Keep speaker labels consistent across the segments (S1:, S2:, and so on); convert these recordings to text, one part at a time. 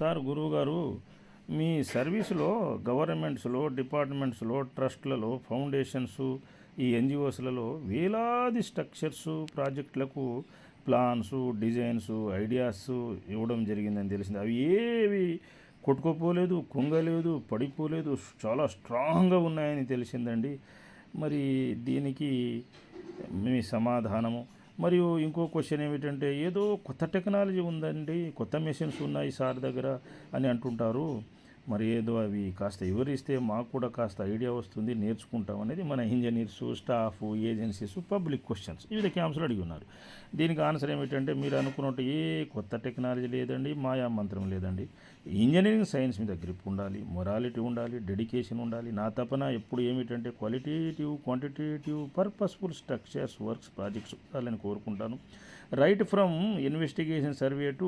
S1: Sir గురువుగారు, మీ సర్వీస్లో గవర్నమెంట్స్లో, డిపార్ట్మెంట్స్లో, ట్రస్ట్లలో, foundations, ఈ ఎన్జిఓస్లలో వేలాది స్ట్రక్చర్స్ ప్రాజెక్టులకు ప్లాన్స్, డిజైన్స్, ఐడియాస్ ఇవ్వడం జరిగిందని తెలిసింది. అవి ఏవి కొట్టుకోపోలేదు, కుంగలేదు, పడిపోలేదు, చాలా స్ట్రాంగ్గా ఉన్నాయని తెలిసిందండి. మరి దీనికి మీ సమాధానము? మరియు ఇంకో క్వశ్చన్ ఏమిటంటే, ఏదో కొత్త టెక్నాలజీ ఉందండి, కొత్త మెషిన్స్ ఉన్నాయి సార్ దగ్గర అని అంటుంటారు. మరి ఏదో అవి కాస్త వివరిస్తే మాకు కూడా కాస్త ఐడియా వస్తుంది, నేర్చుకుంటాం అనేది మన engineers, staff, agencies, public questions వివిధ క్యాంప్స్లో అడిగి ఉన్నారు. దీనికి ఆన్సర్ ఏమిటంటే, మీరు అనుకున్నట్టు ఏ కొత్త టెక్నాలజీ లేదండి, మాయా మంత్రం లేదండి. ఇంజనీరింగ్ సైన్స్ మీద గ్రిప్ ఉండాలి, మొరాలిటీ ఉండాలి, డెడికేషన్ ఉండాలి. నా తపన ఎప్పుడు ఏమిటంటే qualitative, quantitative, purposeful structures, works, projects ఉండాలని కోరుకుంటాను. Right from investigation survey to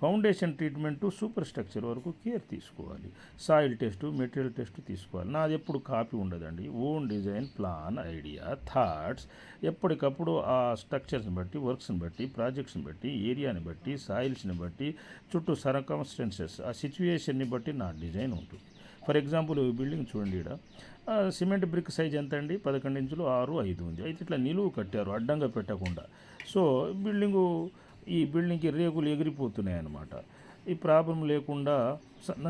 S1: foundation treatment to super structure వరకు కేర్ తీసుకోవాలి. సాయిల్ టెస్ట్, మెటీరియల్ టెస్ట్ తీసుకోవాలి. నాది ఎప్పుడు కాపీ ఉండదండి. Own design, plan, idea, thoughts, ఎప్పటికప్పుడు ఆ స్ట్రక్చర్స్ని బట్టి, వర్క్స్ని బట్టి, ప్రాజెక్ట్స్ని బట్టి, ఏరియాని బట్టి, సాయిల్స్ని బట్టి, చుట్టూ సర్కమ్స్టెన్సెస్, ఆ సిచ్యువేషన్ని బట్టి నా డిజైన్ ఉంటుంది. ఫర్ ఎగ్జాంపుల్ బిల్డింగ్ చూడండి, ఇక్కడ సిమెంట్ బ్రిక్ సైజ్ ఎంత అండి? 11 ఇంచులు 6, 5 ఉంది. అయితే ఇట్లా నిలువు కట్టారు, అడ్డంగా పెట్టకుండా. సో ఈ బిల్డింగ్కి రేకులు ఎగిరిపోతున్నాయి అన్నమాట. ఈ ప్రాబ్లం లేకుండా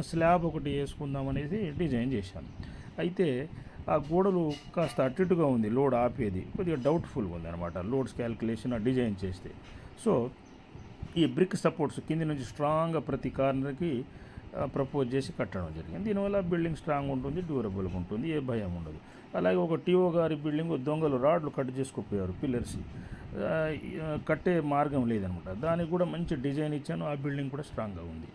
S1: స్లాబ్ ఒకటి వేసుకుందాం అనేది డిజైన్ చేశాను. అయితే ఆ గోడలు కాస్త అట్టుగా ఉంది, లోడ్ ఆపేది కొద్దిగా డౌట్ఫుల్గా ఉంది అనమాట, లోడ్స్ క్యాలిక్యులేషన్ డిజైన్ చేస్తే. సో ఈ బ్రిక్ సపోర్ట్స్ కింది నుంచి స్ట్రాంగ్గా ప్రతి కార్నర్కి ప్రపోజ్ చేసి కట్టడం జరిగింది. దీనివల్ల బిల్డింగ్ స్ట్రాంగ్ ఉంటుంది, డ్యూరబుల్గా ఉంటుంది, ఏ భయం ఉండదు. అలాగే ఒక టీఓ గారి బిల్డింగ్ దొంగలు రాడ్లు కట్ చేసుకుపోయారు, పిల్లర్స్ కట్టే మార్గం లేదనమాట. దానికి కూడా మంచి డిజైన్ ఇచ్చాను, ఆ బిల్డింగ్ కూడా స్ట్రాంగ్గా ఉంది.